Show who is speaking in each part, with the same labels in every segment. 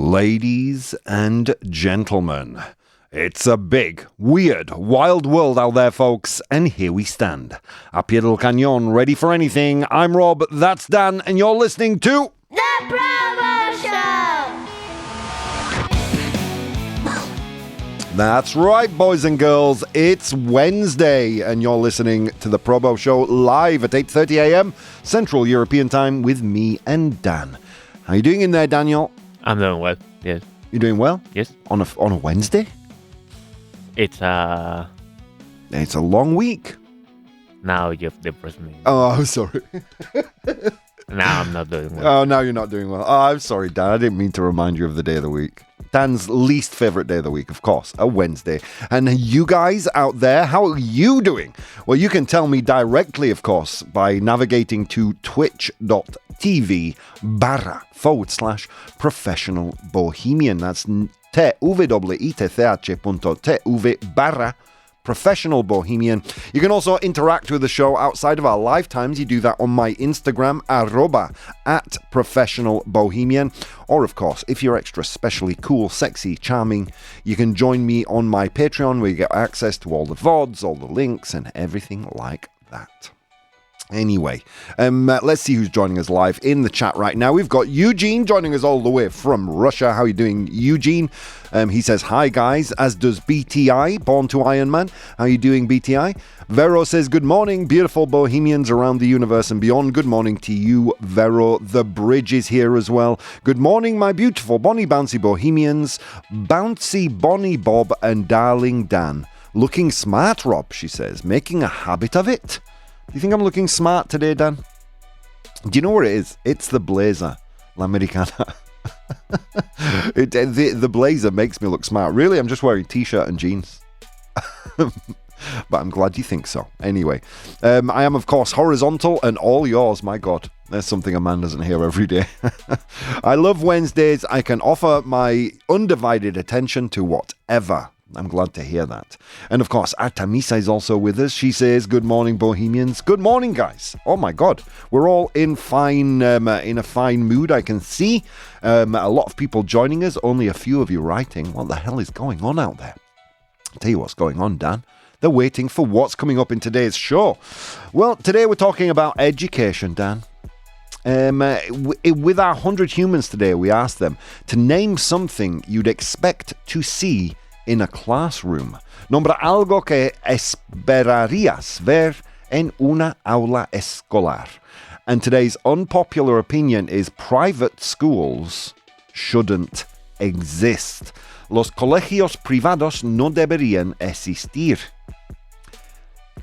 Speaker 1: Ladies and gentlemen, it's a big, weird, wild world out there, folks, and here we stand. A pie del cañón, ready for anything. I'm Rob, that's Dan, and you're listening to...
Speaker 2: The ProBoh Show!
Speaker 1: That's right, boys and girls, it's Wednesday, and you're listening to The ProBoh Show live at 8:30 a.m. Central European Time with me and Dan. How you doing in there, Daniel?
Speaker 3: I'm doing well, yes.
Speaker 1: You doing well?
Speaker 3: Yes.
Speaker 1: On a Wednesday?
Speaker 3: It's
Speaker 1: a long week.
Speaker 3: Now you've depressed me.
Speaker 1: Oh, I'm sorry.
Speaker 3: Now I'm not doing well.
Speaker 1: Oh, now you're not doing well. Oh, I'm sorry, Dan. I didn't mean to remind you of the day of the week. Dan's least favorite day of the week, of course, a Wednesday. And you guys out there, how are you doing? Well, you can tell me directly, of course, by navigating to twitch.tv/professional bohemian. That's twitch.tv/professional bohemian. You can also interact with the show outside of our lifetimes. You do that on my Instagram, @professional bohemian. Or, of course, if you're extra specially cool, sexy, charming, you can join me on my Patreon where you get access to all the VODs, all the links, and everything like that. Anyway, let's see who's joining us live in the chat right now. We've got Eugene joining us all the way from Russia. How are you doing, Eugene? He says, hi, guys, as does BTI, Born to Iron Man. How are you doing, BTI? Vero says, good morning, beautiful bohemians around the universe and beyond. Good morning to you, Vero. The Bridge is here as well. Good morning, my beautiful Bonnie Bouncy bohemians. Bouncy Bonnie Bob and darling Dan. Looking smart, Rob, she says. Making a habit of it. Do you think I'm looking smart today, Dan? Do you know what it is? It's the blazer, L'Americana. The blazer makes me look smart. Really, I'm just wearing t-shirt and jeans. But I'm glad you think so. Anyway, I am, of course, horizontal and all yours. My God, there's something a man doesn't hear every day. I love Wednesdays. I can offer my undivided attention to whatever. I'm glad to hear that. And of course, Artemisa is also with us. She says, good morning, Bohemians. Good morning, guys. Oh my God. We're all in a fine mood, I can see. A lot of people joining us, only a few of you writing. What the hell is going on out there? I'll tell you what's going on, Dan. They're waiting for what's coming up in today's show. Well, today we're talking about education, Dan. With our 100 humans today, we asked them to name something you'd expect to see in a classroom. Nombra algo que esperarías ver en una aula escolar. And today's unpopular opinion is private schools shouldn't exist. Los colegios privados no deberían existir.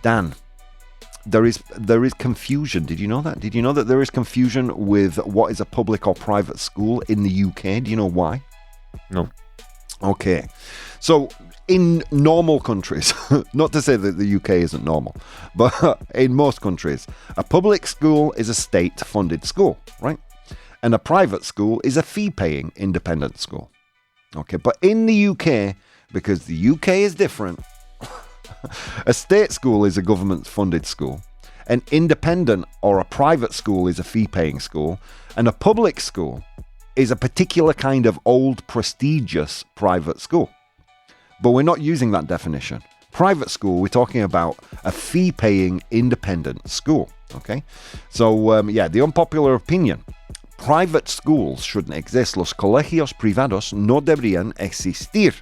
Speaker 1: Dan, there is confusion. Did you know that? Did you know that there is confusion with what is a public or private school in the UK? Do you know why?
Speaker 3: No.
Speaker 1: Okay. So, in normal countries, not to say that the UK isn't normal, but in most countries, a public school is a state-funded school, right? And a private school is a fee-paying independent school. Okay, but in the UK, because the UK is different, a state school is a government-funded school, an independent or a private school is a fee-paying school, and a public school is a particular kind of old, prestigious private school. But we're not using that definition. Private school, we're talking about a fee-paying independent school, okay? So, the unpopular opinion. Private schools shouldn't exist. Los colegios privados no deberían existir.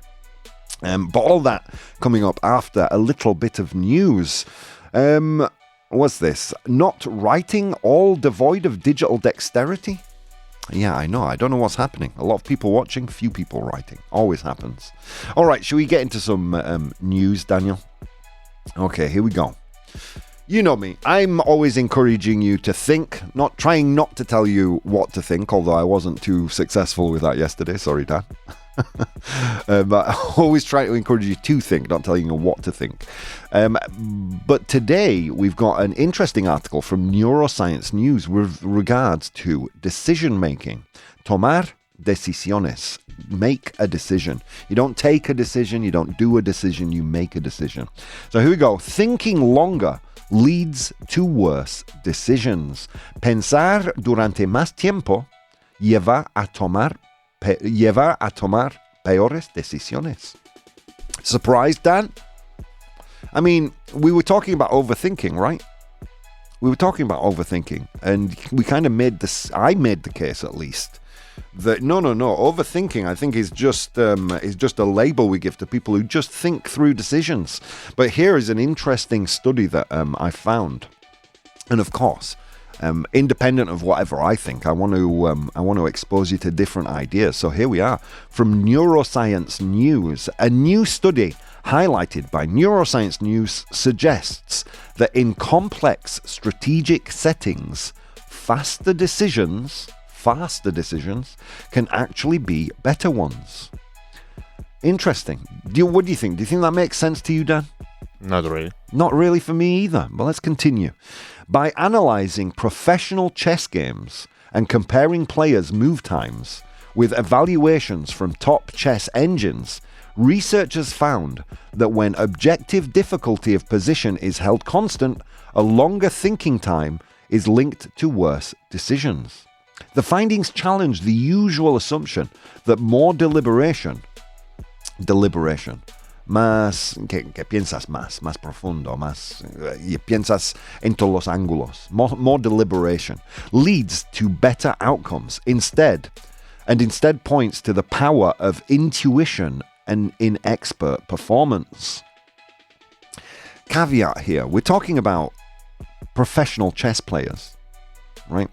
Speaker 1: But all that coming up after a little bit of news. What's this? Not writing all devoid of digital dexterity? Yeah, I know. I don't know what's happening. A lot of people watching, few people writing. Always happens. All right, should we get into some news, Daniel? Okay, here we go. You know me. I'm always encouraging you to think, trying not to tell you what to think, although I wasn't too successful with that yesterday. Sorry, Dan. But I always try to encourage you to think, not telling you what to think. But today we've got an interesting article from Neuroscience News with regards to decision making. Tomar decisiones. Make a decision. You don't take a decision, you don't do a decision, you make a decision. So here we go. Thinking longer leads to worse decisions. Pensar durante más tiempo lleva a tomar lleva a tomar peores decisiones. Surprised, Dan? I mean, we were talking about overthinking, right? We were talking about overthinking, and we kind of made this. I made the case, at least, that no. Overthinking, I think, is just a label we give to people who just think through decisions. But here is an interesting study that I found, and of course, independent of whatever I think, I want to expose you to different ideas. So here we are from Neuroscience News. A new study highlighted by Neuroscience News suggests that in complex strategic settings, faster decisions can actually be better ones. Interesting. What do you think? Do you think that makes sense to you, Dan?
Speaker 3: Not really.
Speaker 1: Not really for me either. But let's continue. By analyzing professional chess games and comparing players' move times with evaluations from top chess engines, researchers found that when objective difficulty of position is held constant, a longer thinking time is linked to worse decisions. The findings challenge the usual assumption that more deliberation, que piensas más profundo, y piensas en todos los ángulos, more deliberation, leads to better outcomes instead points to the power of intuition and in expert performance. Caveat here, we're talking about professional chess players, right?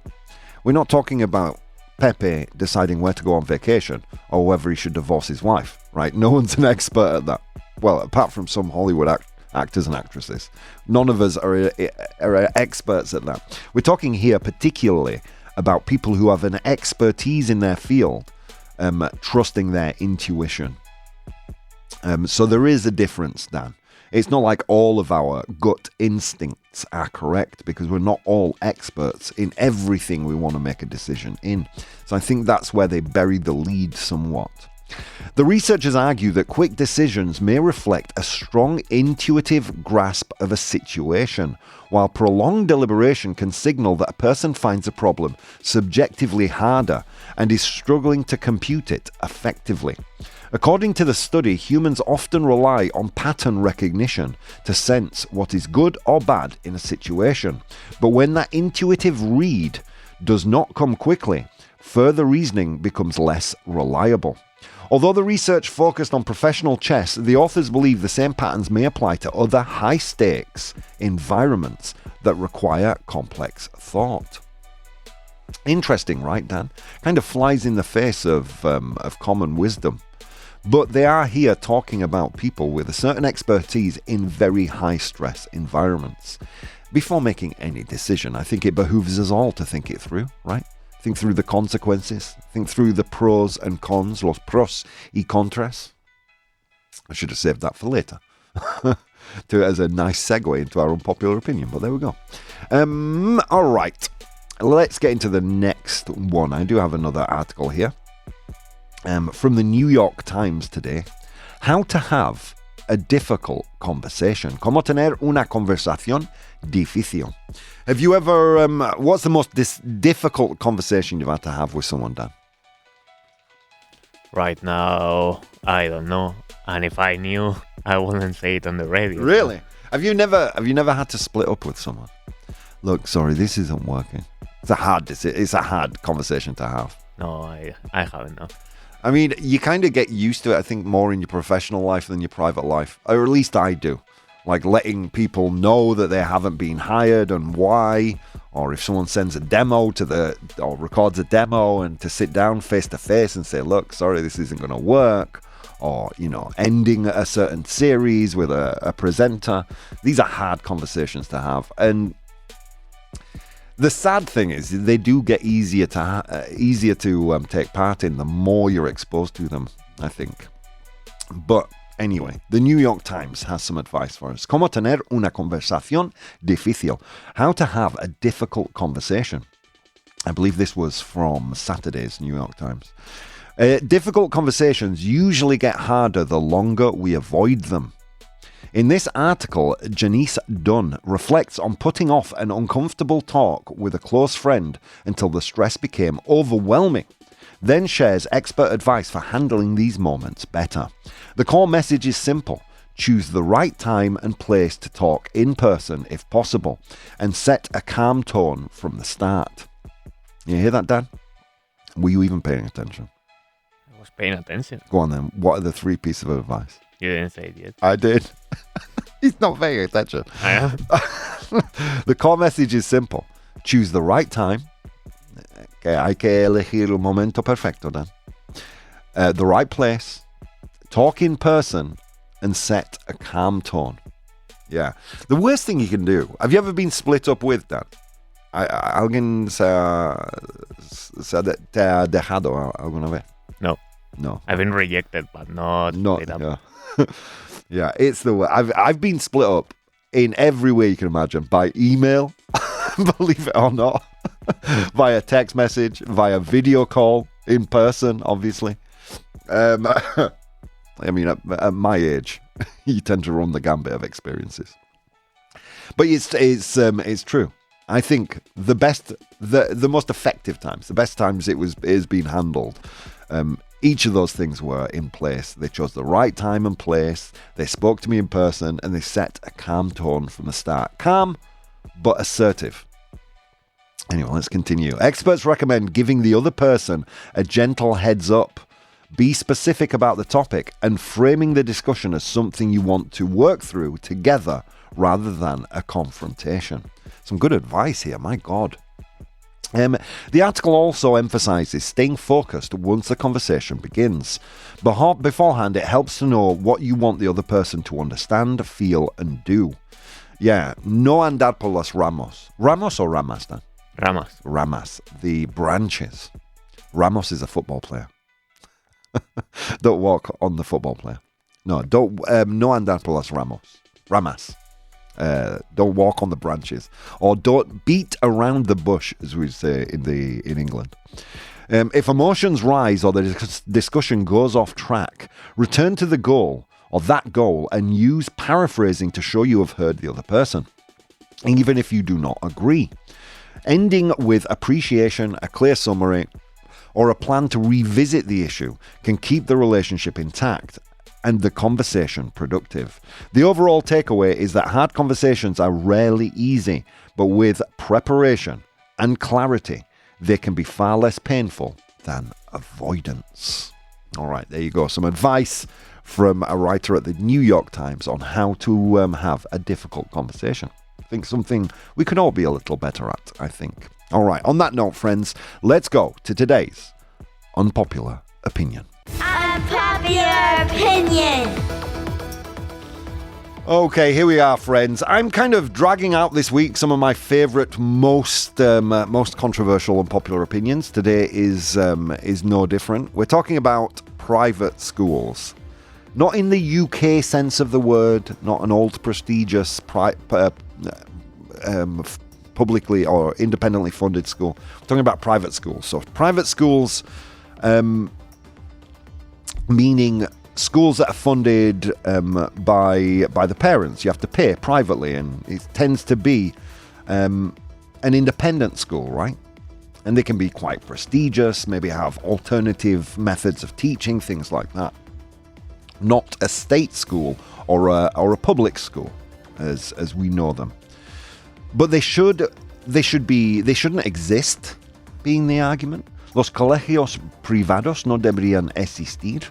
Speaker 1: We're not talking about Pepe deciding where to go on vacation or whether he should divorce his wife, right? No one's an expert at that. Well, apart from some Hollywood actors and actresses. None of us are experts at that. We're talking here particularly about people who have an expertise in their field, trusting their intuition. So there is a difference, Dan. It's not like all of our gut instincts are correct because we're not all experts in everything we want to make a decision in. So I think that's where they buried the lead somewhat. The researchers argue that quick decisions may reflect a strong intuitive grasp of a situation, while prolonged deliberation can signal that a person finds a problem subjectively harder and is struggling to compute it effectively. According to the study, humans often rely on pattern recognition to sense what is good or bad in a situation. But when that intuitive read does not come quickly, further reasoning becomes less reliable. Although the research focused on professional chess, the authors believe the same patterns may apply to other high-stakes environments that require complex thought. Interesting, right, Dan? Kind of flies in the face of common wisdom. But they are here talking about people with a certain expertise in very high-stress environments. Before making any decision, I think it behooves us all to think it through, right? Think through the consequences. Think through the pros and cons, los pros y contras. I should have saved that for later. As a nice segue into our unpopular opinion, but there we go. All right. Let's get into the next one. I do have another article here. From the New York Times today. How to have a difficult conversation. Cómo tener una conversación difícil. Have you ever, what's the most difficult conversation you've had to have with someone, Dan?
Speaker 3: Right now, I don't know. And if I knew, I wouldn't say it on the radio.
Speaker 1: Really? Have you never had to split up with someone? Look, sorry, this isn't working. It's a hard conversation to have.
Speaker 3: No, I haven't, no.
Speaker 1: I mean, you kind of get used to it, I think, more in your professional life than your private life. Or at least I do. Like letting people know that they haven't been hired and why. Or if someone sends a demo or records a demo and to sit down face to face and say, look, sorry, this isn't going to work. Or, ending a certain series with a presenter. These are hard conversations to have. And the sad thing is they do get easier to take part in the more you're exposed to them, I think. But anyway, the New York Times has some advice for us. Cómo tener una conversación difícil. How to have a difficult conversation. I believe this was from Saturday's New York Times. Difficult conversations usually get harder the longer we avoid them. In this article, Janice Dunn reflects on putting off an uncomfortable talk with a close friend until the stress became overwhelming then shares expert advice for handling these moments better. The core message is simple. Choose the right time and place to talk in person if possible, and set a calm tone from the start. You hear that, Dan? Were you even paying attention?
Speaker 3: I was paying attention.
Speaker 1: Go on then. What are the 3 pieces of advice?
Speaker 3: You didn't say it yet.
Speaker 1: I did. He's not paying attention.
Speaker 3: I am.
Speaker 1: The core message is simple. Choose the right time. Okay, hay que elegir el momento perfecto, Dan. The right place. Talk in person. And set a calm tone. Yeah. The worst thing you can do. Have you ever been split up with, Dan? ¿Alguien se ha dejado alguna vez?
Speaker 3: No.
Speaker 1: No.
Speaker 3: I've been rejected, but not split up.
Speaker 1: Yeah. Yeah, it's the way. I've been split up in every way you can imagine. By email, believe it or not. Via text message, via video call, in person, obviously. I mean, at my age, you tend to run the gambit of experiences. But it's true. I think the most effective times, the best times it is being handled. Each of those things were in place. They chose the right time and place. They spoke to me in person, and they set a calm tone from the start. Calm, but assertive. Anyway, let's continue. Experts recommend giving the other person a gentle heads up. Be specific about the topic and framing the discussion as something you want to work through together rather than a confrontation. Some good advice here, my God. The article also emphasizes staying focused once the conversation begins. Beforehand, it helps to know what you want the other person to understand, feel, and do. Yeah, no andar por las ramas. Ramos or ramas, Dan?
Speaker 3: Ramas.
Speaker 1: Ramas, the branches. Ramos is a football player. Don't walk on the football player. No, don't. No andar por las ramas. Don't walk on the branches, or don't beat around the bush, as we say in England. If emotions rise or the discussion goes off track, return to the goal or that goal and use paraphrasing to show you have heard the other person, even if you do not agree. Ending with appreciation, a clear summary, or a plan to revisit the issue can keep the relationship intact and the conversation productive. The overall takeaway is that hard conversations are rarely easy, but with preparation and clarity, they can be far less painful than avoidance. All right, there you go. Some advice from a writer at the New York Times on how to have a difficult conversation. I think something we could all be a little better at, I think. All right, on that note, friends, let's go to today's unpopular opinion.
Speaker 2: Unpopular opinion.
Speaker 1: Okay, here we are, friends. I'm kind of dragging out this week some of my favourite, most controversial and popular opinions. Today is no different. We're talking about private schools. Not in the UK sense of the word, not an old prestigious publicly or independently funded school. We're talking about private schools. So private schools, meaning schools that are funded by the parents. You have to pay privately, and it tends to be an independent school, right? And they can be quite prestigious, maybe have alternative methods of teaching, things like that. Not a state school or a public school, as we know them. But they shouldn't exist, being the argument. Los colegios privados no deberían existir.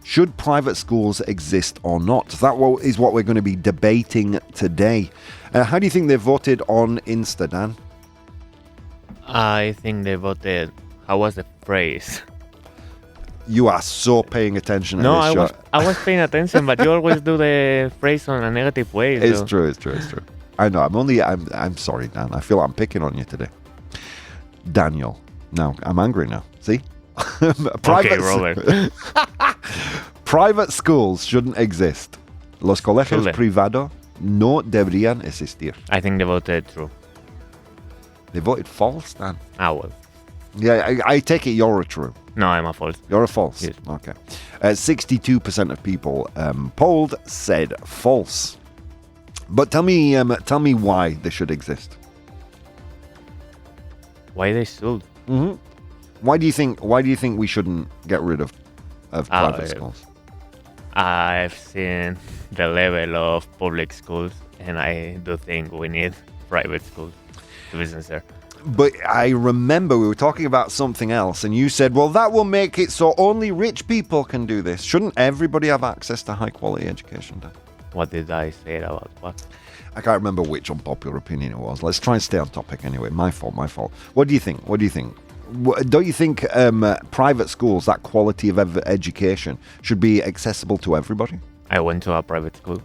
Speaker 1: Should private schools exist or not? That is what we're going to be debating today. How do you think they voted on Insta, Dan?
Speaker 3: I think they voted. How was the phrase?
Speaker 1: You are so paying attention at
Speaker 3: No,
Speaker 1: this show.
Speaker 3: I was paying attention, but you always do the phrase on a negative way.
Speaker 1: It's
Speaker 3: So.
Speaker 1: true. I know. I'm sorry, Dan. I feel I'm picking on you today. Daniel. No, I'm angry now. See?
Speaker 3: Okay, Robert.
Speaker 1: Private schools shouldn't exist. Los colegios privados no deberían existir.
Speaker 3: I think they voted true.
Speaker 1: They voted false, Dan.
Speaker 3: Well.
Speaker 1: Yeah, I take it you're a true.
Speaker 3: No, I'm a false.
Speaker 1: You're a false?
Speaker 3: Yes.
Speaker 1: Okay. 62% of people polled said false. But tell me why they should exist.
Speaker 3: Why they should?
Speaker 1: Mm-hmm. Why do you think we shouldn't get rid of private schools?
Speaker 3: I've seen the level of public schools, and I do think we need private schools, to be sincere.
Speaker 1: But I remember we were talking about something else, and you said, well, that will make it so only rich people can do this. Shouldn't everybody have access to high-quality education, Dan?
Speaker 3: What did I say about what?
Speaker 1: I can't remember which unpopular opinion it was. Let's try and stay on topic anyway. My fault. What do you think? Don't you think private schools, that quality of education, should be accessible to everybody?
Speaker 3: I went to a private school.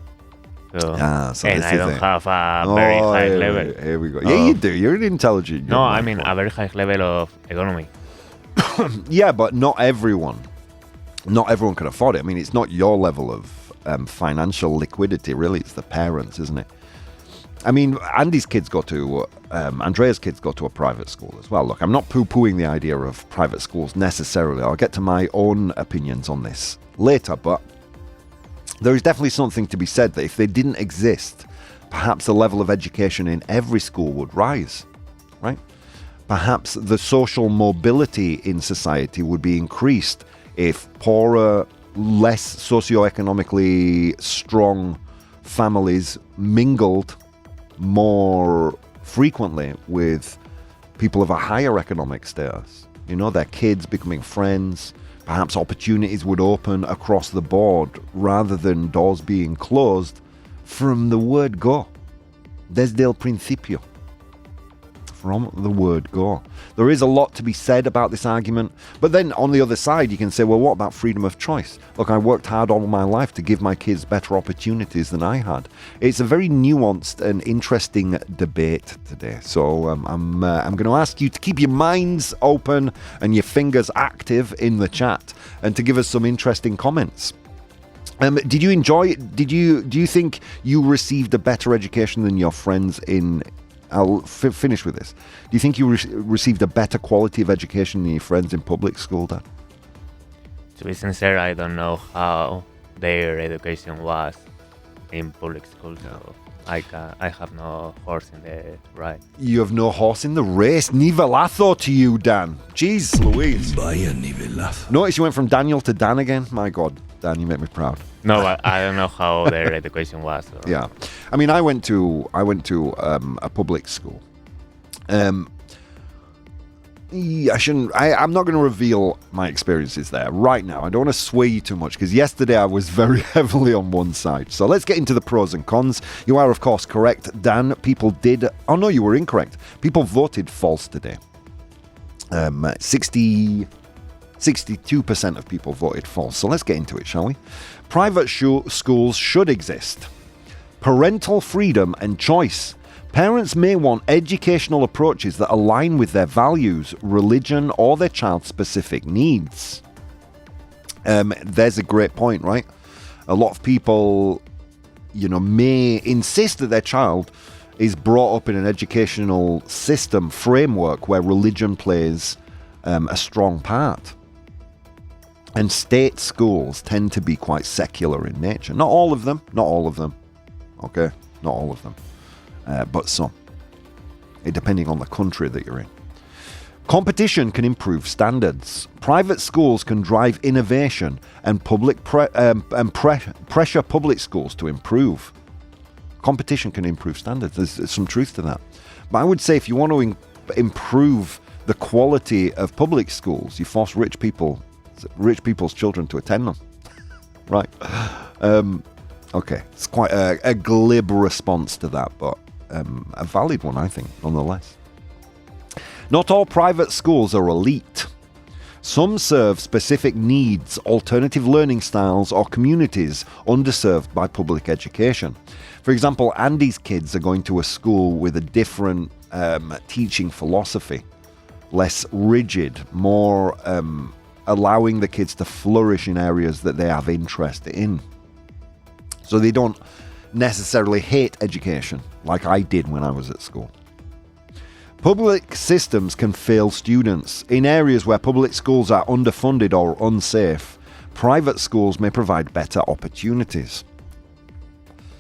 Speaker 3: So
Speaker 1: and
Speaker 3: I don't have a very high level.
Speaker 1: Here we go. Yeah, you do. You're an intelligent.
Speaker 3: No, I mean a very high level of economy.
Speaker 1: Yeah, but not everyone can afford it. I mean, it's not your level of financial liquidity, really. It's the parents, isn't it? I mean, Andrea's kids go to a private school as well. Look, I'm not poo-pooing the idea of private schools necessarily. I'll get to my own opinions on this later, but there is definitely something to be said that if they didn't exist, perhaps the level of education in every school would rise, right? Perhaps the social mobility in society would be increased if poorer, less socioeconomically strong families mingled more frequently with people of a higher economic status. You know, their kids becoming friends. Perhaps opportunities would open across the board rather than doors being closed from the word go. Desde el principio. From the word go. There is a lot to be said about this argument, but then on the other side you can say, well, what about freedom of choice? Look, I worked hard all my life to give my kids better opportunities than I had. It's a very nuanced and interesting debate today, so I'm going to ask you to keep your minds open and your fingers active in the chat and to give us some interesting comments. Did you enjoy it? Do you think you received a better education than your friends in... I'll finish with this. Do you think you received a better quality of education than your friends in public school, Dan?
Speaker 3: To be sincere, I don't know how their education was in public school, so I have no horse in the race.
Speaker 1: You have no horse in the race. Nivelazo to you, Dan. Jeez Louise.
Speaker 4: Vaya nivelazo.
Speaker 1: Notice you went from Daniel to Dan again? My God, Dan, you make me proud.
Speaker 3: No, but I don't know how their education was.
Speaker 1: Yeah, I mean, I went to a public school. I'm not going to reveal my experiences there right now. I don't want to sway you too much because yesterday I was very heavily on one side. So let's get into the pros and cons. You are, of course, correct, Dan. People did... Oh, no, you were incorrect. People voted false today. 62% of people voted false. So let's get into it, shall we? Private schools should exist. Parental freedom and choice. Parents may want educational approaches that align with their values, religion, or their child's specific needs. There's a great point, right? A lot of people, may insist that their child is brought up in an educational system framework where religion plays a strong part. And state schools tend to be quite secular in nature. Not all of them. Okay? Not all of them. But some. Depending on the country that you're in. Competition can improve standards. Private schools can drive innovation and pressure public schools to improve. Competition can improve standards. There's some truth to that. But I would say if you want to improve the quality of public schools, you force rich people's children to attend them. Right. Okay. It's quite a glib response to that, but a valid one, I think, nonetheless. Not all private schools are elite. Some serve specific needs, alternative learning styles, or communities underserved by public education. For example, Andy's kids are going to a school with a different teaching philosophy, less rigid, more allowing the kids to flourish in areas that they have interest in. So they don't necessarily hate education like I did when I was at school. Public systems can fail students. In areas where public schools are underfunded or unsafe, private schools may provide better opportunities.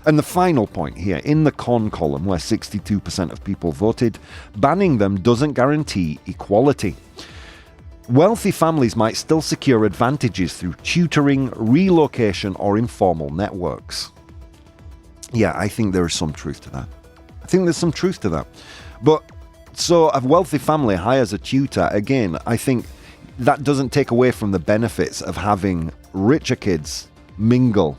Speaker 1: And the final point here, in the con column, where 62% of people voted, banning them doesn't guarantee equality. Wealthy families might still secure advantages through tutoring, relocation, or informal networks. Yeah, I think there is some truth to that. But so a wealthy family hires a tutor. Again, I think that doesn't take away from the benefits of having richer kids mingle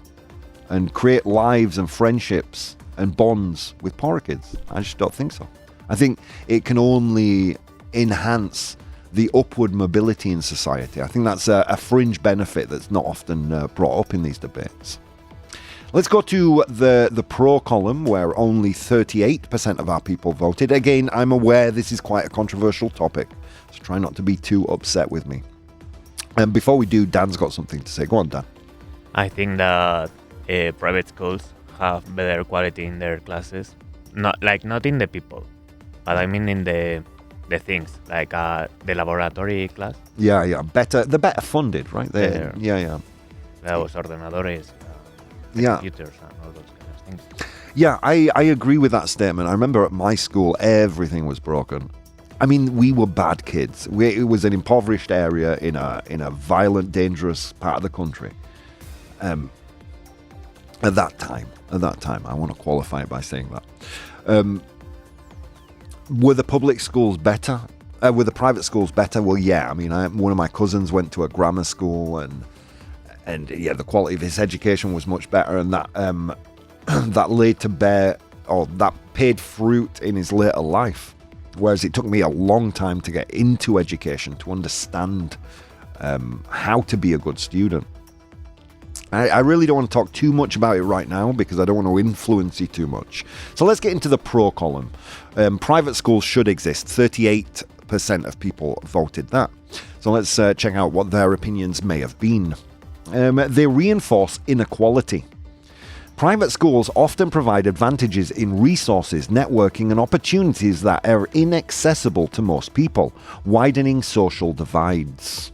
Speaker 1: and create lives and friendships and bonds with poorer kids. I just don't think so. I think it can only enhance the upward mobility in society. I think that's a fringe benefit that's not often brought up in these debates. Let's go to the pro column, where only 38% of our people voted. Again, I'm aware this is quite a controversial topic, so try not to be too upset with me. And before we do, Dan's got something to say. Go on, Dan.
Speaker 3: I think that private schools have better quality in their classes. Not in the people, but I mean in the things, like the laboratory class.
Speaker 1: Yeah. They're better funded, right? Yeah.
Speaker 3: Los ordenadores. Computers and all those kind of things.
Speaker 1: Yeah, I agree with that statement. I remember at my school, everything was broken. I mean, we were bad kids. It was an impoverished area in a violent, dangerous part of the country. At that time, I want to qualify it by saying that. Were the public schools better? Were the private schools better? Well, yeah. I mean, one of my cousins went to a grammar school, and yeah, the quality of his education was much better, and that that laid to bear, or that paid fruit in his later life. Whereas it took me a long time to get into education, to understand how to be a good student. I really don't want to talk too much about it right now because I don't want to influence you too much. So let's get into the pro column. Private schools should exist. 38% of people voted that. So let's check out what their opinions may have been. They reinforce inequality. Private schools often provide advantages in resources, networking, and opportunities that are inaccessible to most people, widening social divides.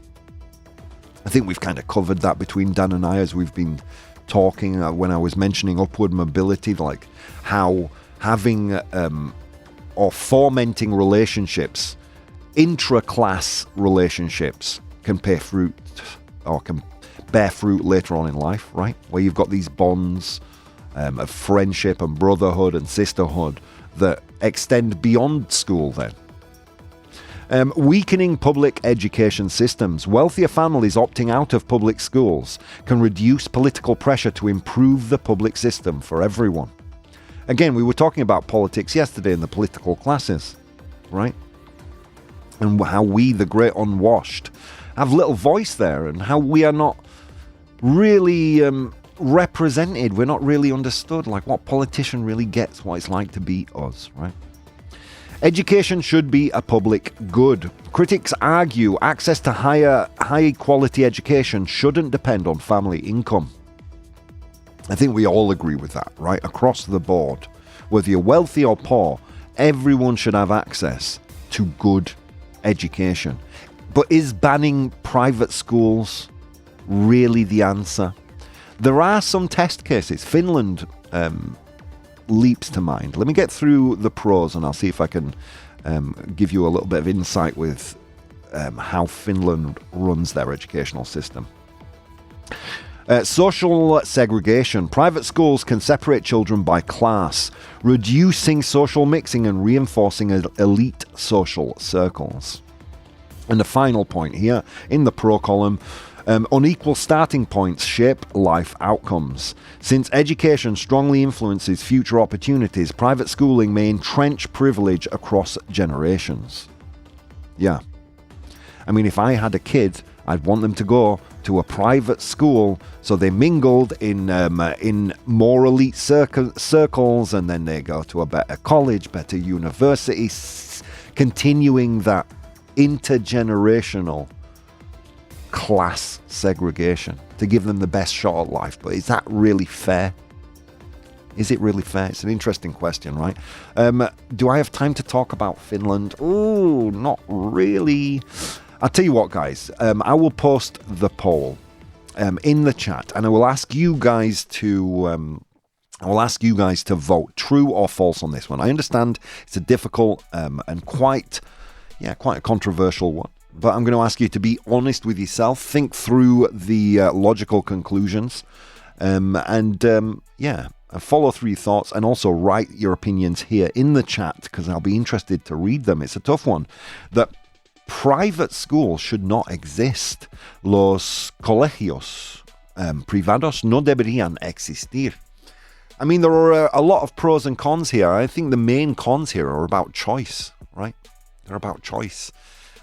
Speaker 1: I think we've kind of covered that between Dan and I as we've been talking when I was mentioning upward mobility, like how having or fomenting relationships, intra-class relationships, can bear fruit later on in life, right? Where you've got these bonds of friendship and brotherhood and sisterhood that extend beyond school then. Weakening public education systems. Wealthier families opting out of public schools can reduce political pressure to improve the public system for everyone. Again, we were talking about politics yesterday in the political classes, right? And how we, the great unwashed, have little voice there, and how we are not really represented. We're not really understood, like what politician really gets what it's like to be us, right? Education should be a public good. Critics argue access to high quality education shouldn't depend on family income. I think we all agree with that, right? Across the board. Whether you're wealthy or poor, everyone should have access to good education. But is banning private schools really the answer? There are some test cases. Finland leaps to mind. Let me get through the pros and I'll see if I can give you a little bit of insight with how Finland runs their educational system. Social segregation. Private schools can separate children by class, reducing social mixing and reinforcing elite social circles. And the final point here in the pro column, unequal starting points shape life outcomes. Since education strongly influences future opportunities, private schooling may entrench privilege across generations. Yeah. I mean, if I had a kid, I'd want them to go to a private school so they mingled in more elite circles, and then they go to a better college, better university, continuing that intergenerational class segregation to give them the best shot at life. But is that really fair? Is it really fair? It's an interesting question, right? Do I have time to talk about Finland? Oh, not really. I'll tell you what, guys. I will post the poll in the chat, and I will ask you guys to vote true or false on this one. I understand it's a difficult and quite a controversial one. but I'm going to ask you to be honest with yourself, think through the logical conclusions, and follow through your thoughts, and also write your opinions here in the chat, because I'll be interested to read them. It's a tough one. That private schools should not exist. Los colegios privados no deberían existir. I mean, there are a lot of pros and cons here. I think the main cons here are about choice, right? They're about choice.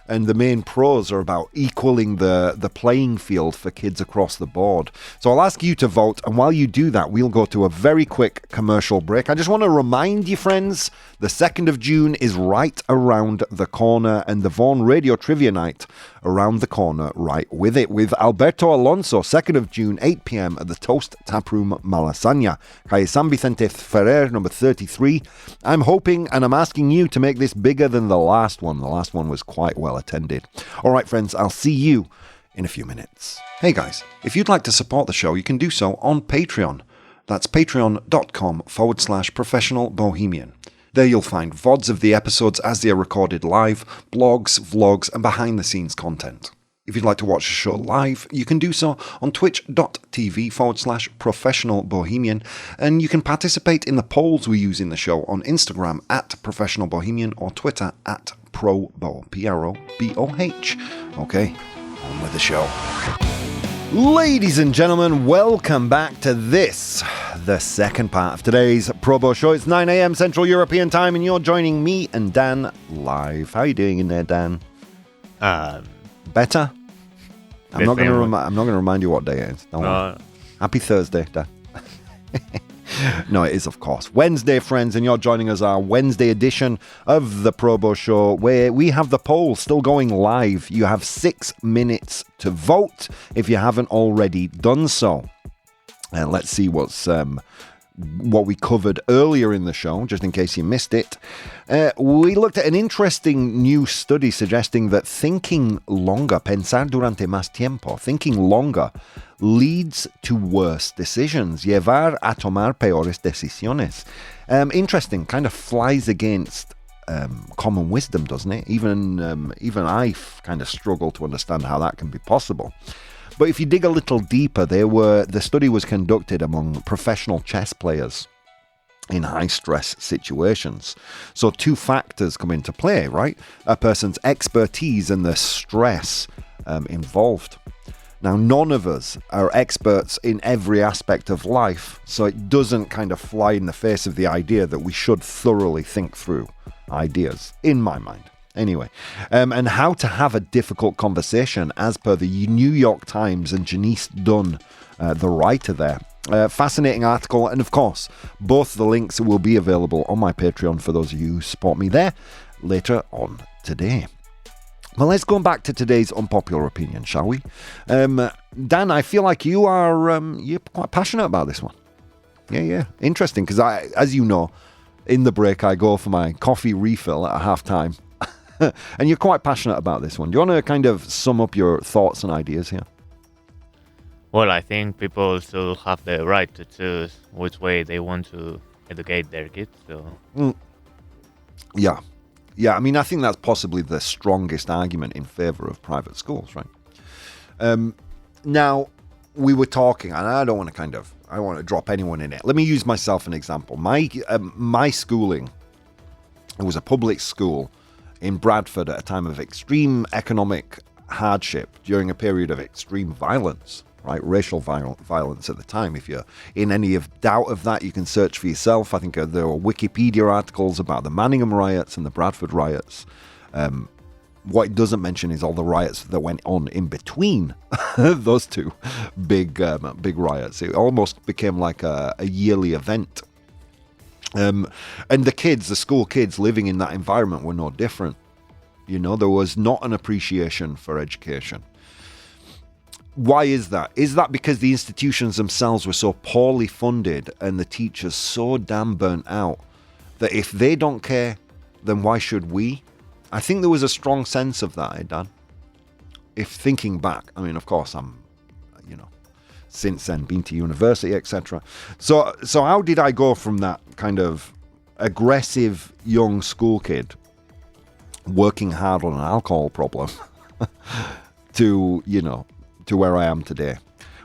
Speaker 1: And the main pros are about equaling the playing field for kids across the board. So I'll ask you to vote, and while you do that, we'll go to a very quick commercial break. I just want to remind you, friends, the 2nd of June is right around the corner, and the Vaughan Radio Trivia Night around the corner right with it, with Alberto Alonso, 2nd of June, 8 p.m. at the Toast Taproom Malasaña, Calle San Vicente Ferrer, number 33. I'm hoping, and I'm asking you to make this bigger than the last one. The last one was quite well attended. All right, friends, I'll see you in a few minutes. Hey guys, if you'd like to support the show, you can do so on Patreon. That's patreon.com/professional bohemian. There you'll find VODs of the episodes as they are recorded live, blogs, vlogs, and behind-the-scenes content. If you'd like to watch the show live, you can do so on twitch.tv/professional bohemian, and you can participate in the polls we use in the show on Instagram @professional bohemian or Twitter @ProBoh, ProBoh. Okay, on with the show. Ladies and gentlemen, welcome back to this, the second part of today's ProBoh Show. It's 9 a.m. Central European Time, and you're joining me and Dan live. How are you doing in there, Dan? Better? I'm not going to remind you what day it is. Don't worry. Happy Thursday, Dan. No, it is, of course, Wednesday, friends, and you're joining us our Wednesday edition of the ProBoh Show, where we have the poll still going live. You have 6 minutes to vote if you haven't already done so. And let's see what we covered earlier in the show, just in case you missed it. We looked at an interesting new study suggesting that thinking longer, pensar durante más tiempo, thinking longer, leads to worse decisions. Llevar a tomar peores decisiones. Interesting, kind of flies against common wisdom, doesn't it? Even I kind of struggle to understand how that can be possible. But if you dig a little deeper, the study was conducted among professional chess players in high-stress situations. So 2 factors come into play, right? A person's expertise and the stress involved. Now, none of us are experts in every aspect of life, so it doesn't kind of fly in the face of the idea that we should thoroughly think through ideas, in my mind. Anyway, and how to have a difficult conversation, as per the New York Times and Janice Dunn, the writer there. Fascinating article, and of course, both the links will be available on my Patreon for those of you who support me there later on today. Well, let's go back to today's unpopular opinion, shall we? Dan, I feel like you're quite passionate about this one. Yeah. Interesting, because as you know, in the break, I go for my coffee refill at half-time. And you're quite passionate about this one. Do you want to kind of sum up your thoughts and ideas here?
Speaker 3: Well, I think people still have the right to choose which way they want to educate their kids. So.
Speaker 1: Yeah, I mean, I think that's possibly the strongest argument in favor of private schools, right? Now, we were talking, and I don't want to drop anyone in it. Let me use myself an example. My schooling, it was a public school in Bradford at a time of extreme economic hardship during a period of extreme violence, right? Racial violence at the time. If you're in any doubt of that, you can search for yourself. I think there were Wikipedia articles about the Manningham riots and the Bradford riots. What it doesn't mention is all the riots that went on in between those two big riots. It almost became like a yearly event. And the school kids living in that environment were no different. You know, there was not an appreciation for education. Why is that? Is that because the institutions themselves were so poorly funded and the teachers so damn burnt out that if they don't care, then why should we? I think there was a strong sense of that, Dan. If thinking back, I mean, of course, since then been to university, etc. So how did I go from that kind of aggressive young school kid working hard on an alcohol problem to, to where I am today.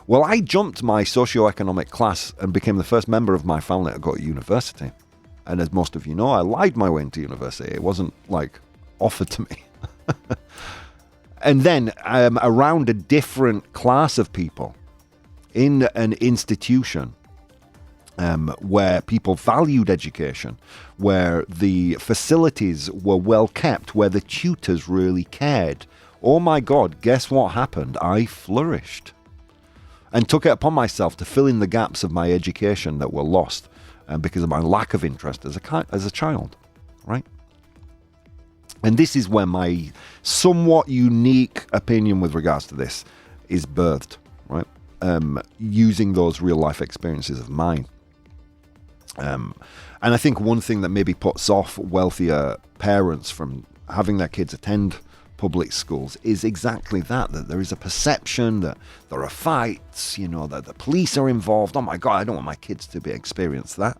Speaker 1: Well, I jumped my socioeconomic class and became the first member of my family to go to university. And as most of you know, I lied my way into university. It wasn't like offered to me. And then around a different class of people in an institution where people valued education, where the facilities were well kept, where the tutors really cared. Oh my God, guess what happened? I flourished and took it upon myself to fill in the gaps of my education that were lost because of my lack of interest as a child, right? And this is where my somewhat unique opinion with regards to this is birthed, right? Using those real life experiences of mine. And I think one thing that maybe puts off wealthier parents from having their kids attend public schools is exactly that there is a perception that there are fights, that the police are involved. Oh my God, I don't want my kids to experience that.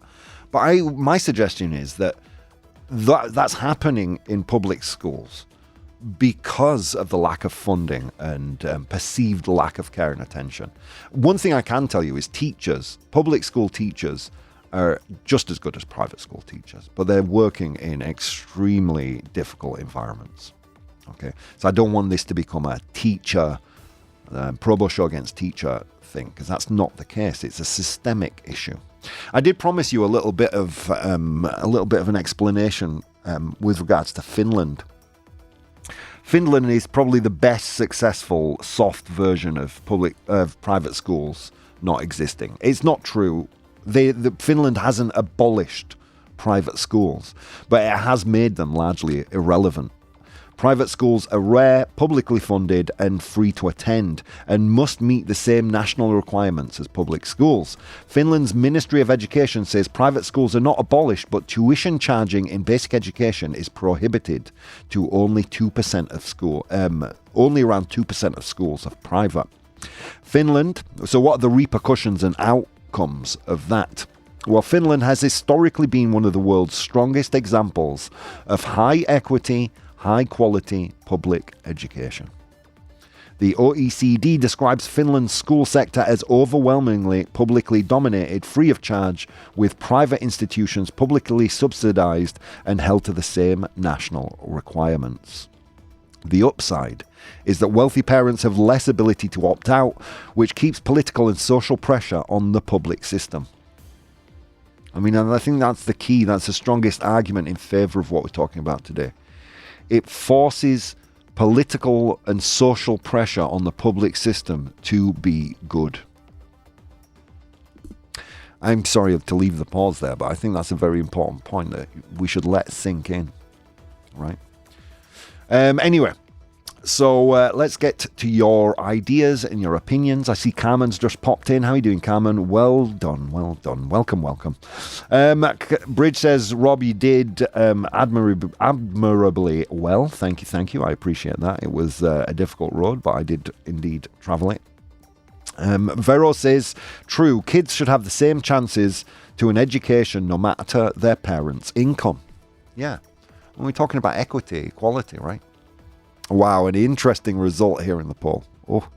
Speaker 1: But my suggestion is that's happening in public schools because of the lack of funding and perceived lack of care and attention. One thing I can tell you is public school teachers are just as good as private school teachers, but they're working in extremely difficult environments. Okay, so I don't want this to become a teacher, ProBoh Show against teacher thing, because that's not the case. It's a systemic issue. I did promise you a little bit of an explanation with regards to Finland. Finland is probably the best successful soft version of private schools not existing. It's not true. Finland hasn't abolished private schools, but it has made them largely irrelevant. Private schools are rare, publicly funded and free to attend, and must meet the same national requirements as public schools. Finland's Ministry of Education says private schools are not abolished, but tuition charging in basic education is prohibited to only 2% of only around 2% of schools are private. Finland, so what are the repercussions and outcomes of that? Well, Finland has historically been one of the world's strongest examples of high equity, high-quality public education. The OECD describes Finland's school sector as overwhelmingly publicly dominated, free of charge, with private institutions publicly subsidized and held to the same national requirements. The upside is that wealthy parents have less ability to opt out, which keeps political and social pressure on the public system. And I think that's the key. That's the strongest argument in favor of what we're talking about today. It forces political and social pressure on the public system to be good. I'm sorry to leave the pause there, but I think that's a very important point that we should let sink in, right? Anyway, so let's get to your ideas and your opinions. I see Carmen's just popped in. How are you doing, Carmen? Well done, well done. Welcome, welcome. Bridge says, Rob, you did admirably well. Thank you. I appreciate that. It was a difficult road, but I did indeed travel it. Vero says, true, kids should have the same chances to an education no matter their parents' income. Yeah, when we're talking about equity, equality, right? Wow, an interesting result here in the poll. Oh,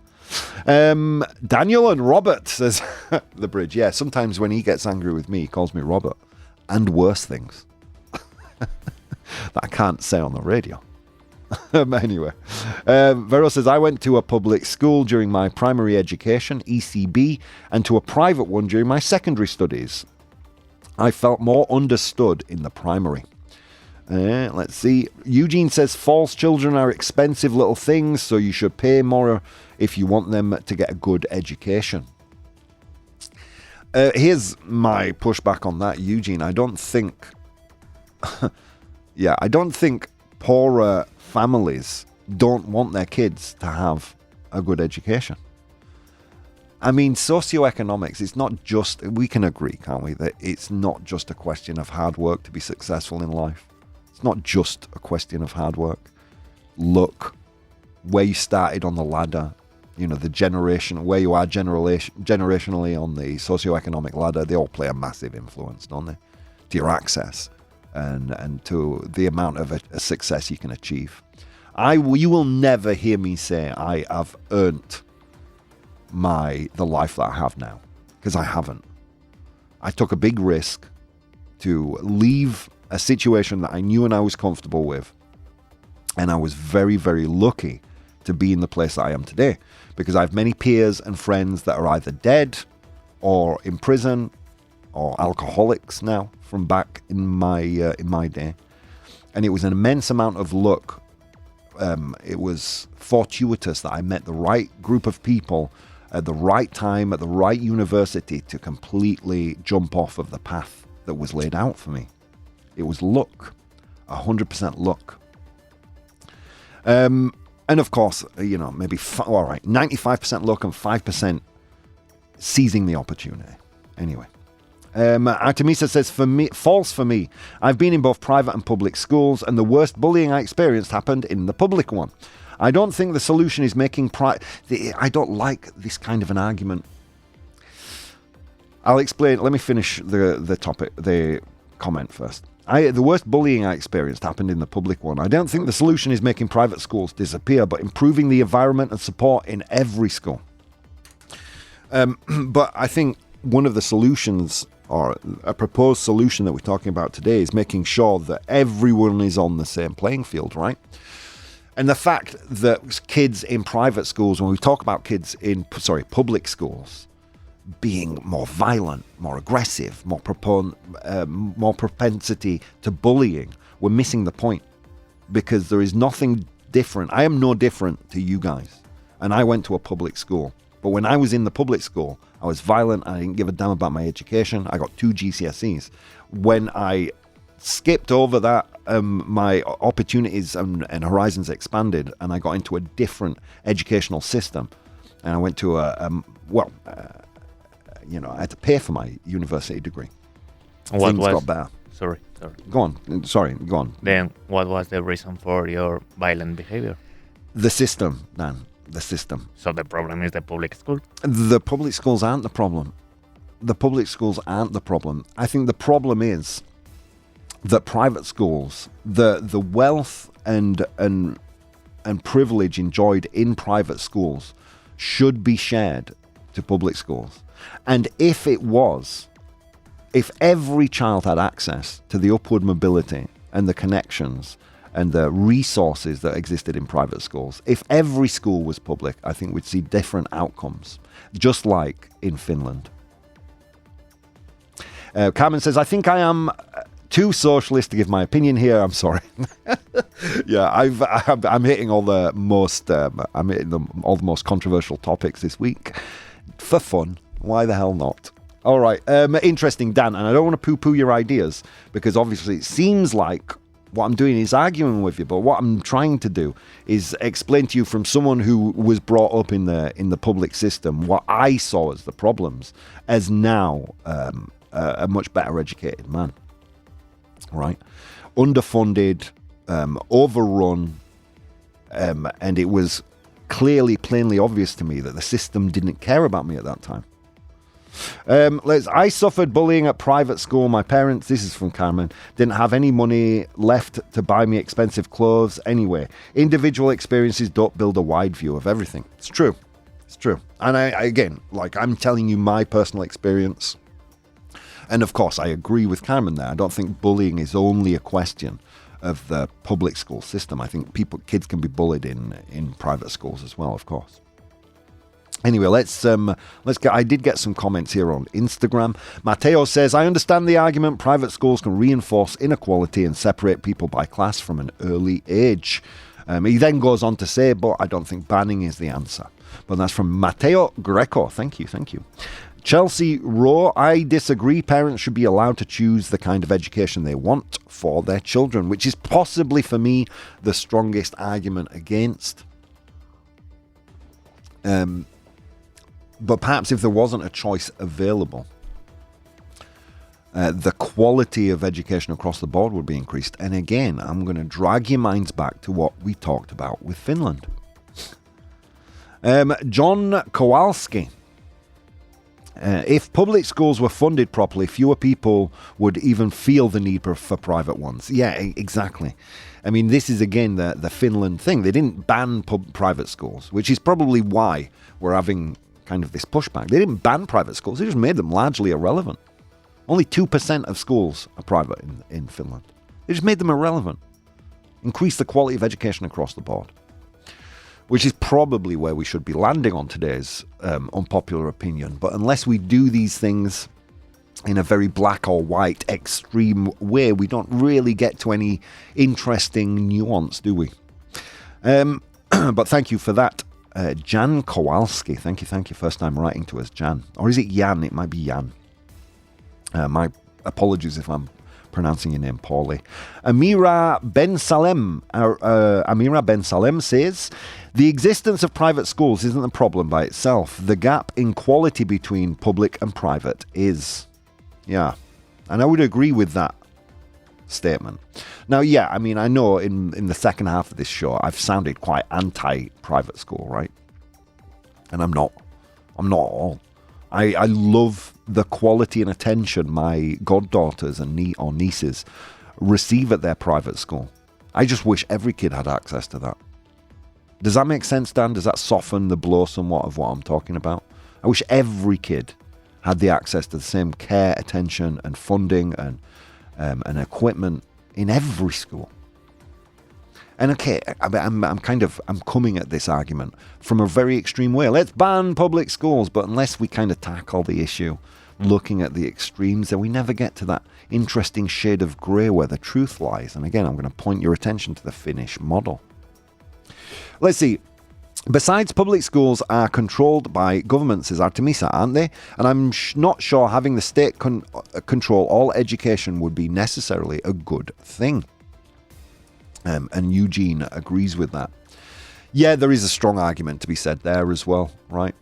Speaker 1: Daniel and Robert, says the Bridge. Yeah, sometimes when he gets angry with me, he calls me Robert. And worse things. That I can't say on the radio. Anyway, Vero says, I went to a public school during my primary education, ECB, and to a private one during my secondary studies. I felt more understood in the primary. Let's see. Eugene says false children are expensive little things, so you should pay more if you want them to get a good education. Here's my pushback on that, Eugene. I don't think poorer families don't want their kids to have a good education. Socioeconomics, it's not just, we can agree, can't we, that it's not just a question of hard work to be successful in life. It's not just a question of hard work. Look where you started on the ladder, the generation, where you are generationally on the socioeconomic ladder, they all play a massive influence, don't they? To your access and to the amount of a success you can achieve. You will never hear me say I have earned the life that I have now, because I haven't. I took a big risk to leave a situation that I knew and I was comfortable with, and I was very, very lucky to be in the place that I am today, because I have many peers and friends that are either dead or in prison or alcoholics now from back in my day. And it was an immense amount of luck. It was fortuitous that I met the right group of people at the right time, at the right university, to completely jump off of the path that was laid out for me. It was luck, 100% luck. And of course, maybe, 95% luck and 5% seizing the opportunity. Anyway. Artemisa says, false for me. I've been in both private and public schools, and the worst bullying I experienced happened in the public one. I don't think the solution is making I don't like this kind of an argument. I'll explain. Let me finish the comment first. The worst bullying I experienced happened in the public one. I don't think the solution is making private schools disappear, but improving the environment and support in every school. But I think one of the solutions, or a proposed solution that we're talking about today, is making sure that everyone is on the same playing field, right? And the fact that kids in private schools, when we talk about kids in public schools, being more violent, more aggressive, more propensity to bullying, we're missing the point, because there is nothing different. I am no different to you guys, and I went to a public school. But when I was in the public school, I was violent. I didn't give a damn about my education. I got 2 GCSEs. When I skipped over that, my opportunities and horizons expanded, and I got into a different educational system. And I went to I had to pay for my university degree. Things got better.
Speaker 3: Sorry.
Speaker 1: Go on. Sorry, go on.
Speaker 3: Then what was the reason for your violent behavior?
Speaker 1: The system, Dan. The system.
Speaker 3: So the problem is the public school?
Speaker 1: The public schools aren't the problem. The public schools aren't the problem. I think the problem is that private schools, the wealth and privilege enjoyed in private schools should be shared to public schools. And if every child had access to the upward mobility and the connections and the resources that existed in private schools, if every school was public, I think we'd see different outcomes, just like in Finland. Carmen says, I think I am too socialist to give my opinion here. I'm sorry. Yeah, I'm hitting all the most controversial topics this week for fun. Why the hell not? All right, interesting, Dan, and I don't want to poo-poo your ideas, because obviously it seems like what I'm doing is arguing with you, but what I'm trying to do is explain to you from someone who was brought up in the public system what I saw as the problems, as now a much better educated man. Right? Underfunded, overrun, and it was plainly obvious to me that the system didn't care about me at that time. I suffered bullying at private school. My parents, this is from Carmen, didn't have any money left to buy me expensive clothes anyway. Individual experiences don't build a wide view of everything. It's true. And I'm telling you my personal experience. And of course, I agree with Carmen there. I don't think bullying is only a question of the public school system. I think kids can be bullied in private schools as well, of course. Anyway, let's get. I did get some comments here on Instagram. Matteo says, I understand the argument private schools can reinforce inequality and separate people by class from an early age. He then goes on to say, but I don't think banning is the answer. But that's from Matteo Greco. Thank you. Chelsea Rowe, I disagree. Parents should be allowed to choose the kind of education they want for their children, which is possibly, for me, the strongest argument against. But perhaps if there wasn't a choice available, the quality of education across the board would be increased. And again, I'm going to drag your minds back to what we talked about with Finland. John Kowalski If public schools were funded properly, fewer people would even feel the need for private ones. Yeah, exactly. I mean, this is again the Finland thing. They didn't ban private schools, which is probably why we're having kind of this pushback. They didn't ban private schools. They just made them largely irrelevant. Only 2% of schools are private in Finland. They just made them irrelevant. Increase the quality of education across the board. Which is probably where we should be landing on today's unpopular opinion. But unless we do these things in a very black or white extreme way, we don't really get to any interesting nuance, do we? But thank you for that, Jan Kowalski. Thank you. First time writing to us, Jan. Or is it Jan? It might be Jan. My apologies if I'm pronouncing your name poorly. Amira Ben Salem says, the existence of private schools isn't the problem by itself. The gap in quality between public and private is. Yeah. And I would agree with that statement. Now, yeah, I mean, I know in the second half of this show, I've sounded quite anti-private school, right? And I'm not at all. I love the quality and attention my goddaughters and nieces receive at their private school. I just wish every kid had access to that. Does that make sense, Dan? Does that soften the blow somewhat of what I'm talking about? I wish every kid had the access to the same care, attention, and funding and equipment in every school. And okay, I'm coming at this argument from a very extreme way. Let's ban public schools, but unless we kind of tackle the issue, looking at the extremes, then we never get to that interesting shade of grey where the truth lies. And again, I'm going to point your attention to the Finnish model. Let's see. Besides, public schools are controlled by governments, says Artemisa, aren't they? And I'm not sure having the state control all education would be necessarily a good thing. And Eugene agrees with that. Yeah, there is a strong argument to be said there as well, right?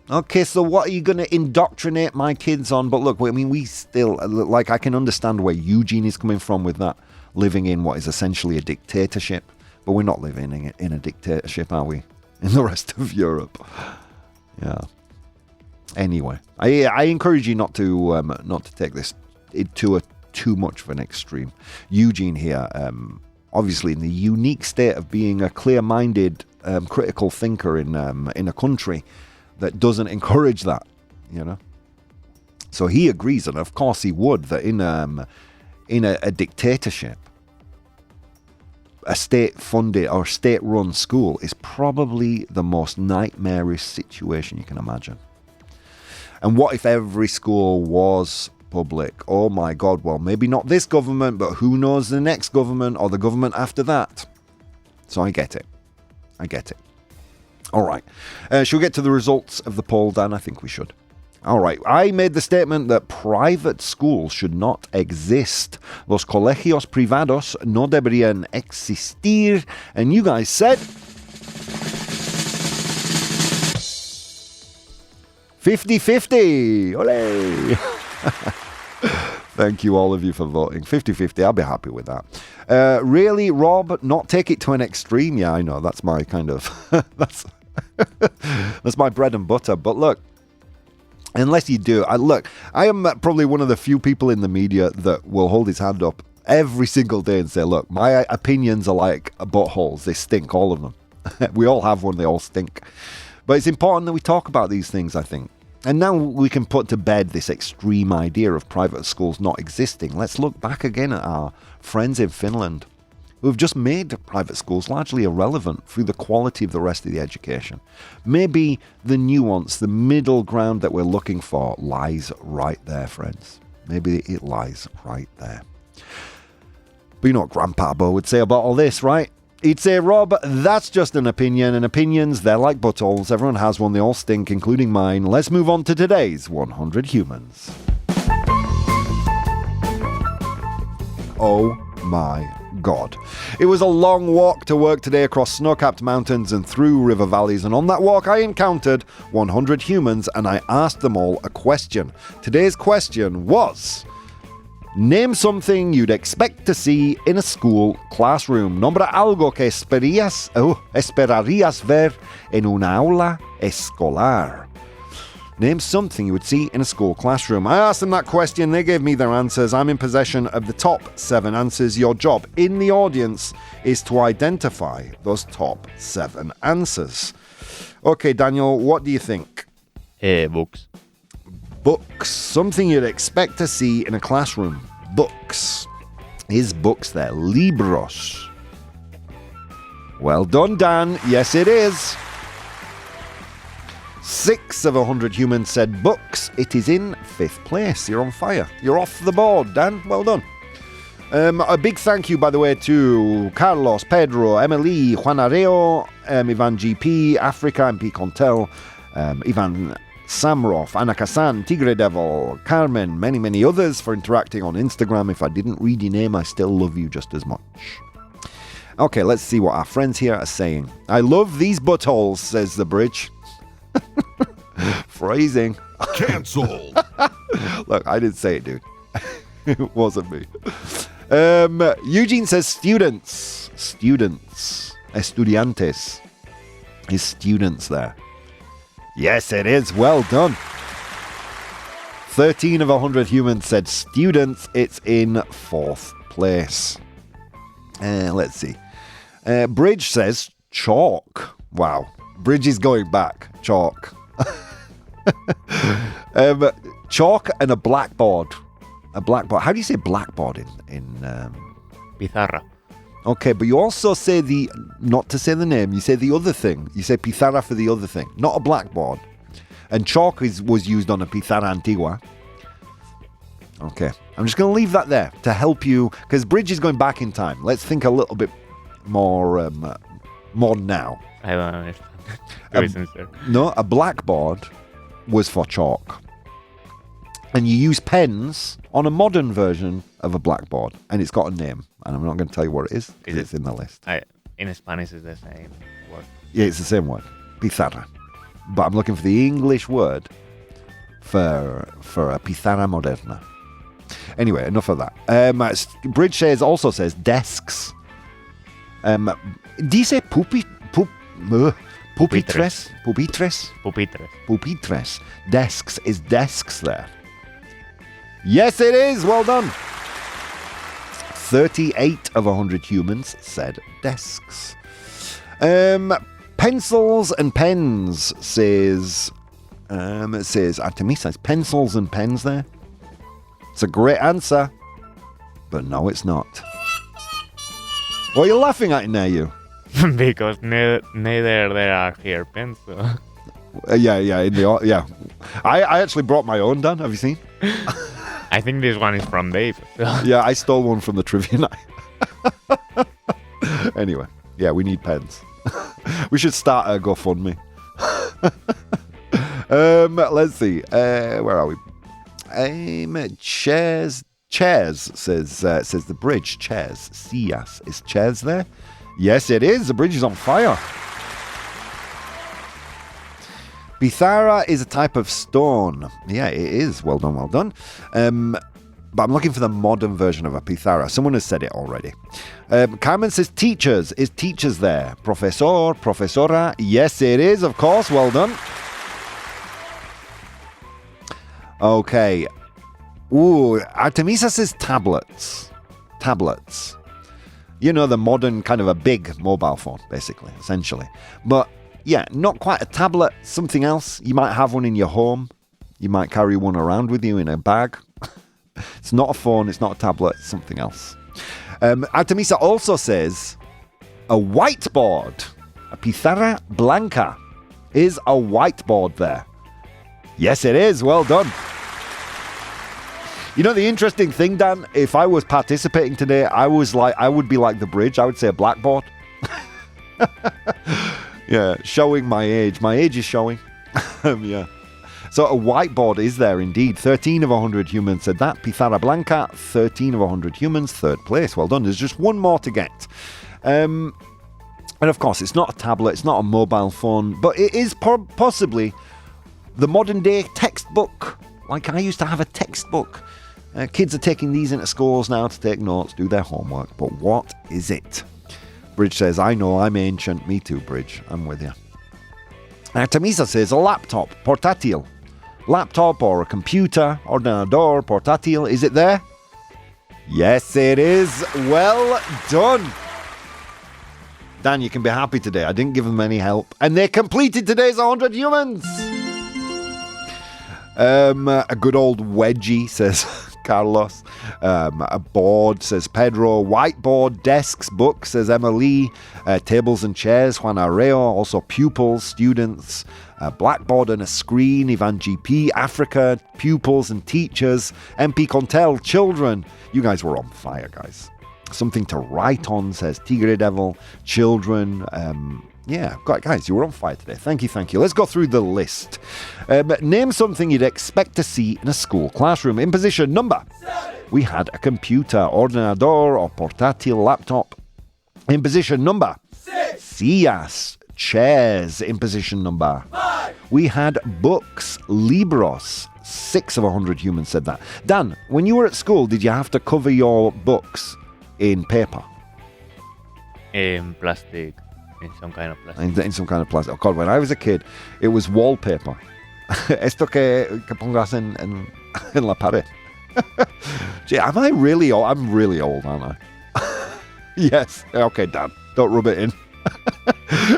Speaker 1: Okay, so what are you going to indoctrinate my kids on? But look, I mean, we still, like, I can understand where Eugene is coming from with that, living in what is essentially a dictatorship. But we're not living in a dictatorship, are we? In the rest of Europe. Yeah. Anyway, I encourage you not to take this to too much of an extreme. Eugene here, obviously in the unique state of being a clear-minded, critical thinker in a country that doesn't encourage that, you know. So he agrees, and of course he would, that in a dictatorship, a state-funded or state-run school is probably the most nightmarish situation you can imagine. And what if every school was public? Oh my God, well, maybe not this government, but who knows the next government or the government after that. So I get it. All right. Should we get to the results of the poll, Dan? I think we should. All right. I made the statement that private schools should not exist. Los colegios privados no deberían existir. And you guys said 50-50. Ole! Thank you, all of you, for voting. 50-50, I'll be happy with that. Really, Rob, not take it to an extreme? Yeah, I know, that's my kind of... that's my bread and butter. But look, unless you do... I am probably one of the few people in the media that will hold his hand up every single day and say, look, my opinions are like buttholes. They stink, all of them. We all have one, they all stink. But it's important that we talk about these things, I think. And now we can put to bed this extreme idea of private schools not existing. Let's look back again at our friends in Finland who have just made private schools largely irrelevant through the quality of the rest of the education. Maybe the nuance, the middle ground that we're looking for lies right there, friends. Maybe it lies right there. But you know what Grandpa Bo would say about all this, right? He'd say, Rob, that's just an opinion, and opinions, they're like buttholes. Everyone has one, they all stink, including mine. Let's move on to today's 100 Humans. Oh my God. It was a long walk to work today across snow-capped mountains and through river valleys, and on that walk I encountered 100 humans, and I asked them all a question. Today's question was... Name something you'd expect to see in a school classroom. Nombra algo que esperarías ver en una aula escolar. Name something you would see in a school classroom. I asked them that question. They gave me their answers. I'm in possession of the top 7 answers. Your job in the audience is to identify those top 7 answers. Okay, Daniel, what do you think?
Speaker 3: Books.
Speaker 1: Books. Something you'd expect to see in a classroom. Books. Is books there? Libros. Well done, Dan. Yes, it is. 6 of 100 humans said books. It is in 5th place. You're on fire. You're off the board, Dan. Well done. A big thank you, by the way, to Carlos, Pedro, Emily, Juan Areo, Ivan GP, Africa, MP Contel, Ivan Samroff, Anna Kassan, Tigre Devil, Carmen, many, many others for interacting on Instagram. If I didn't read your name, I still love you just as much. Okay, let's see what our friends here are saying. I love these buttholes, says the bridge. Phrasing.
Speaker 4: Cancelled.
Speaker 1: Look, I didn't say it, dude. It wasn't me. Eugene says students. Students. Estudiantes. Is students there? Yes, it is. Well done. 13 of 100 humans said students. It's in 4th place. Let's see. Bridge says chalk. Wow. Bridge is going back. Chalk. Chalk and a blackboard. A blackboard. How do you say blackboard in
Speaker 3: Pizarra.
Speaker 1: Okay, but you also say not to say the name, you say the other thing. You say pizarra for the other thing, not a blackboard. And chalk was used on a pizarra antigua. Okay, I'm just going to leave that there to help you, because Bridge is going back in time. Let's think a little bit more now.
Speaker 3: I don't understand. To be sincere.
Speaker 1: No, a blackboard was for chalk. And you use pens on a modern version of a blackboard. And it's got a name. And I'm not going to tell you what it is, because it's in the list.
Speaker 3: In Spanish, it's the same word.
Speaker 1: Yeah, it's the same word. Pizarra. But I'm looking for the English word for a pizarra moderna. Anyway, enough of that. Bridge also says desks. Do you say pupitres? Pupitres? Pupitres. Desks. Is desks there? Yes, it is. Well done. 38 of 100 humans said desks. Pencils and pens says Artemisa. Is pencils and pens there? It's a great answer, but no, it's not. What are you laughing at in there, you?
Speaker 3: Because neither there are here pens. So.
Speaker 1: Yeah. I actually brought my own, Dan. Have you seen?
Speaker 3: I think this one is from Dave. So.
Speaker 1: Yeah, I stole one from the trivia night. Anyway, yeah, we need pens. We should start a GoFundMe. Let's see. Where are we? Chairs says the bridge. Chairs. Sillas. Is chairs there? Yes, it is. The bridge is on fire. Pizarra is a type of stone. Yeah, it is. Well done, well done. But I'm looking for the modern version of a pizarra. Someone has said it already. Carmen says teachers. Is teachers there? Profesor, profesora. Yes, it is, of course. Well done. Okay. Ooh, Artemisa says tablets. Tablets. You know, the modern kind of a big mobile phone, basically, essentially. But, yeah, not quite a tablet, something else. You might have one in your home. You might carry one around with you in a bag. It's not a phone, it's not a tablet, it's something else. Artemisa also says a whiteboard. A pizarra blanca. Is a whiteboard there? Yes, it is. Well done. You know, the interesting thing, Dan, if I was participating today, I would be like the bridge. I would say a blackboard. Yeah, showing my age. My age is showing. Yeah. So a whiteboard is there indeed. 13 of 100 humans said that. Pizarra Blanca, 13 of 100 humans, third place. Well done. There's just one more to get. And of course, it's not a tablet, it's not a mobile phone, but it is possibly the modern day textbook. Like I used to have a textbook. Kids are taking these into schools now to take notes, do their homework. But what is it? Bridge says, I know, I'm ancient. Me too, Bridge. I'm with you. Artemisa says, a laptop, portátil. Laptop or a computer, ordenador, portátil, is it there? Yes, it is. Well done. Dan, you can be happy today. I didn't give them any help. And they completed today's 100 humans. A good old wedgie, says Carlos. A board, says Pedro. Whiteboard, desks, books, says Emily. Tables and chairs, Juan Arreo. Also pupils, students. Blackboard and a screen, Ivan GP. Africa, pupils and teachers. MP Contel, children. You guys were on fire, guys. Something to write on, says Tigre Devil. Children. Yeah, guys, you were on fire today. Thank you. Let's go through the list. Name something you'd expect to see in a school classroom. In position number 7, we had a computer, ordenador or portátil laptop. In position number 6, sillas, chairs. In position number 5, we had books, libros. 6 of 100 humans said that. Dan, when you were at school, did you have to cover your books in paper?
Speaker 3: In plastic. In some kind of plastic.
Speaker 1: In some kind of plastic. Oh God, when I was a kid, it was wallpaper. Esto que pongas en la pared. Gee, am I really old? I'm really old, aren't I? Yes. Okay, Dan, don't rub it in.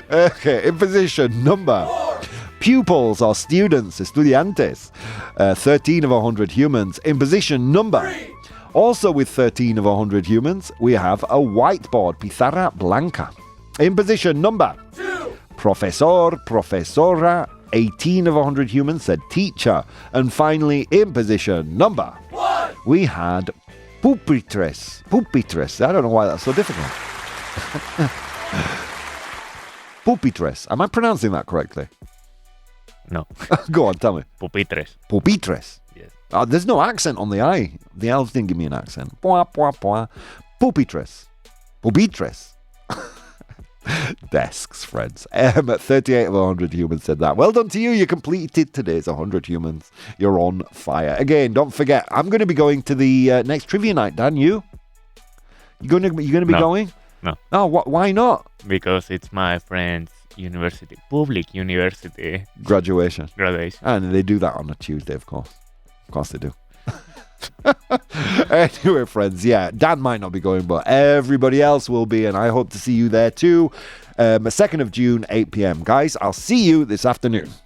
Speaker 1: Okay, in position number 4, pupils or students, estudiantes. 13 of 100 humans. In position number 3, also with 13 of 100 humans, we have a whiteboard, pizarra blanca. In position number 2, profesor, profesora, 18 of 100 humans said teacher. And finally, in position number 1, we had pupitres. Pupitres. I don't know why that's so difficult. Pupitres. Am I pronouncing that correctly?
Speaker 3: No.
Speaker 1: Go on, tell me.
Speaker 3: Pupitres.
Speaker 1: Pupitres.
Speaker 3: Yes.
Speaker 1: There's no accent on the I. The elves didn't give me an accent. Pupitres. Pupitres. Desks, friends. 38 of 100 humans said that. Well done to you. You completed today's 100 humans. You're on fire. Again, don't forget, I'm going to be going to the next trivia night. Dan, you going to be going?
Speaker 3: No.
Speaker 1: Oh, why not?
Speaker 3: Because it's my friend's university, public university
Speaker 1: Graduation.
Speaker 3: graduation.
Speaker 1: And they do that on a Tuesday, of course. Of course they do. Anyway, friends, yeah, Dan might not be going, but everybody else will be, and I hope to see you there too. 2nd of June, 8 p.m. Guys, I'll see you this afternoon.